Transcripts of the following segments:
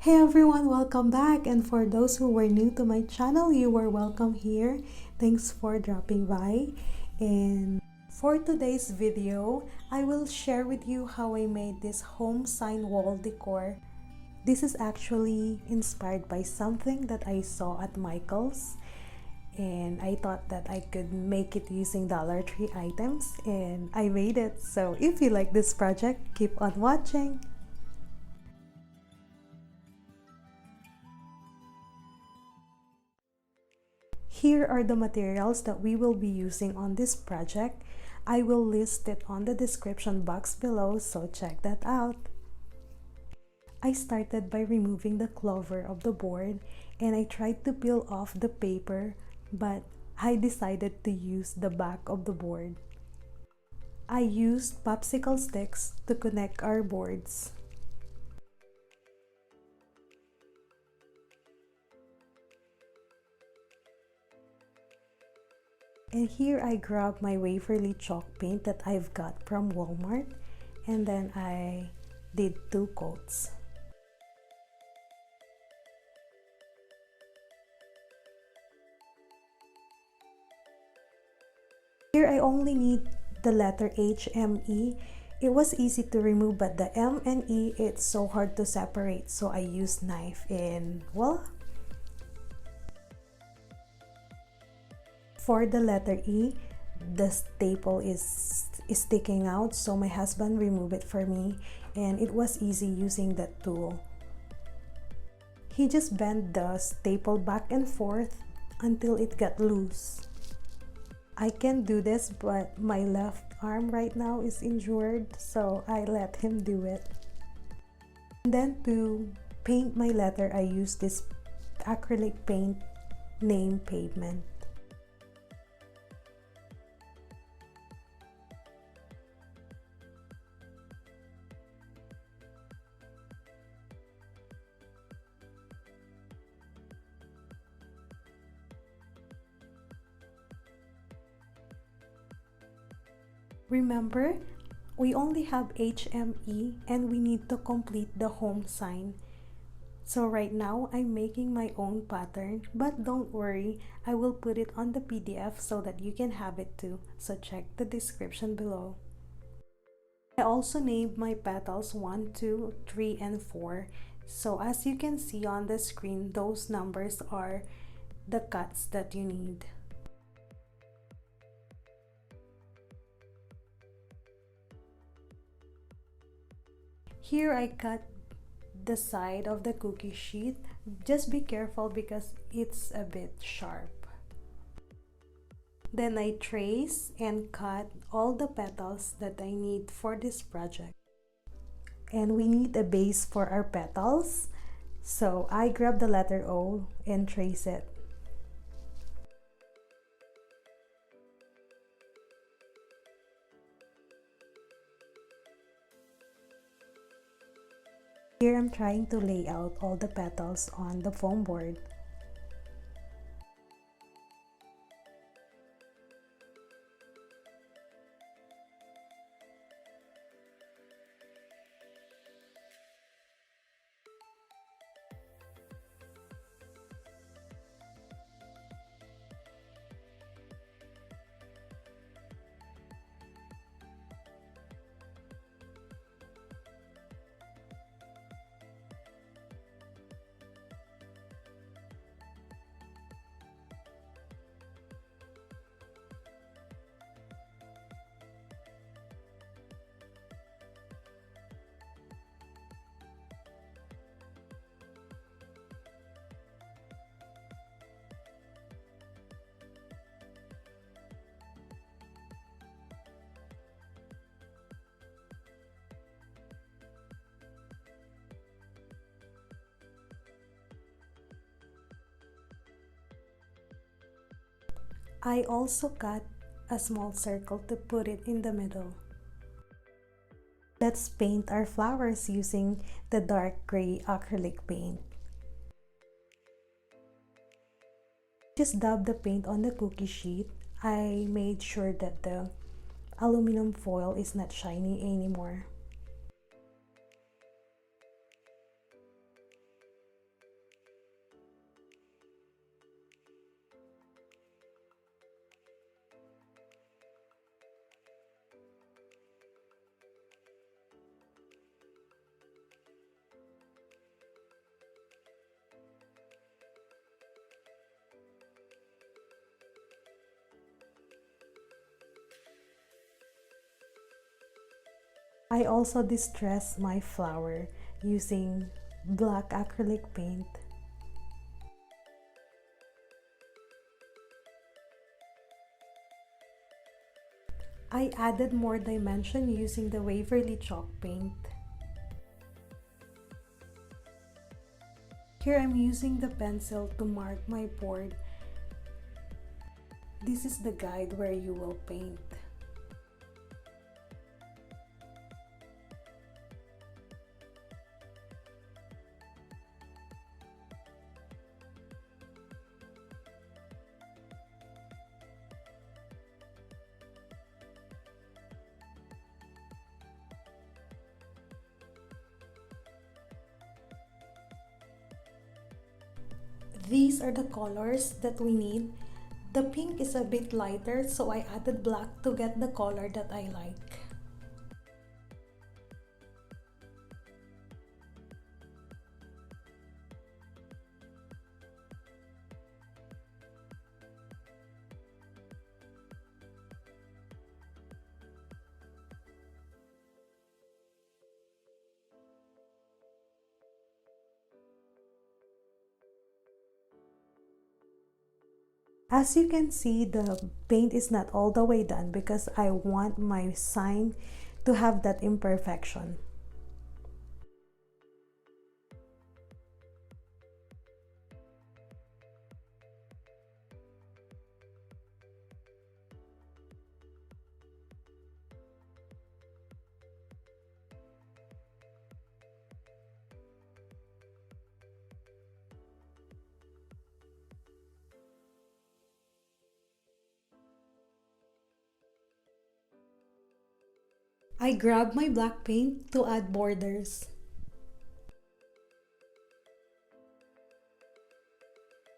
Hey everyone, welcome back. And for those who were new to my channel, you are welcome here. Thanks for dropping by. And for today's video, I will share with you how I made this home sign wall decor. This is actually inspired by something that I saw at Michael's, and I thought that I could make it using Dollar Tree items, and I made it. So if you like this project, keep on watching. Here are the materials that we will be using on this project. I will list it on the description box below, so check that out. I started by removing the clover of the board, and I tried to peel off the paper, but I decided to use the back of the board. I used popsicle sticks to connect our boards. And here I grabbed my Waverly chalk paint that I've got from Walmart, and then I did 2 coats. Here I only need the letter HME. It was easy to remove, but the M and E, it's so hard to separate, so I used knife, and well, for the letter E, the staple is sticking out, so my husband removed it for me, and it was easy using that tool. He just bent the staple back and forth until it got loose. I can do this, but my left arm right now is injured, so I let him do it. And then to paint my letter, I used this acrylic paint named Pavement. Remember, we only have HME and we need to complete the home sign. So right now, I'm making my own pattern, but don't worry, I will put it on the PDF so that you can have it too. So check the description below. I also named my petals 1, 2, 3, and 4. So as you can see on the screen, those numbers are the cuts that you need. Here I cut the side of the cookie sheet. Just be careful because it's a bit sharp. Then I trace and cut all the petals that I need for this project. And we need a base for our petals, so I grab the letter O and trace it. Here I'm trying to lay out all the petals on the foam board. I also cut a small circle to put it in the middle. Let's paint our flowers using the dark gray acrylic paint. Just dab the paint on the cookie sheet. I made sure that the aluminum foil is not shiny anymore. I also distressed my flower using black acrylic paint. I added more dimension using the Waverly chalk paint. Here I'm using the pencil to mark my board. This is the guide where you will paint. These are the colors that we need. The pink is a bit lighter, so I added black to get the color that I like. As you can see, the paint is not all the way done because I want my sign to have that imperfection. I grabbed my black paint to add borders.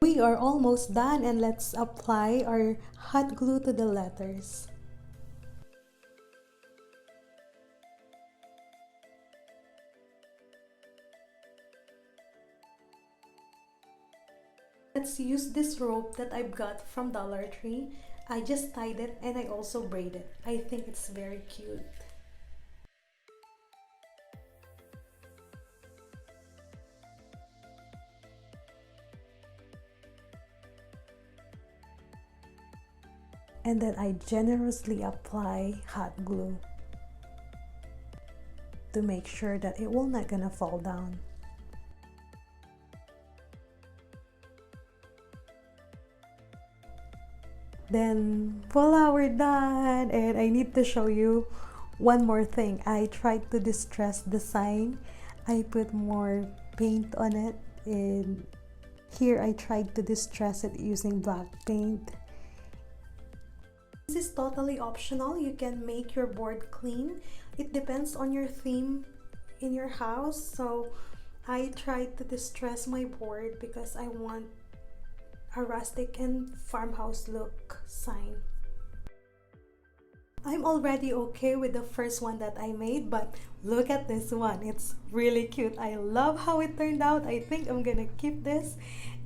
We are almost done, and let's apply our hot glue to the letters. Let's use this rope that I've got from Dollar Tree. I just tied it and I also braided it. I think it's very cute. And then I generously apply hot glue to make sure that it will not gonna fall down. Then voila, we're done. And I need to show you one more thing. I tried to distress the sign. I put more paint on it, and here I tried to distress it using black paint. This is totally optional. You can make your board clean. It depends on your theme in your house. So I tried to distress my board because I want a rustic and farmhouse look sign. I'm already okay with the first one that I made, but look at this one. It's really cute. I love how it turned out. I think I'm gonna keep this.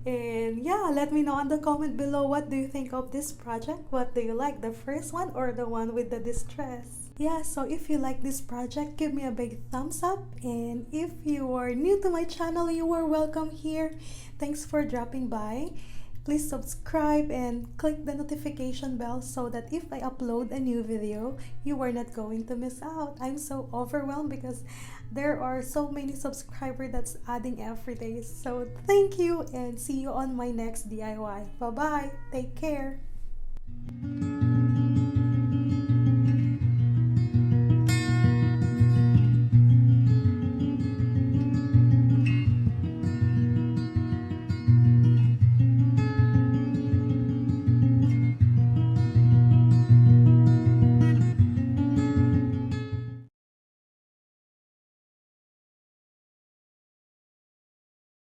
And yeah, let me know in the comment below, what do you think of this project? What do you like, the first one or the one with the distress? Yeah, so if you like this project, give me a big thumbs up. And if you are new to my channel, you are welcome here. Thanks for dropping by. Please subscribe and click the notification bell so that if I upload a new video, you are not going to miss out. I'm so overwhelmed because there are so many subscribers that's adding every day. So thank you, and see you on my next DIY. Bye bye. Take care.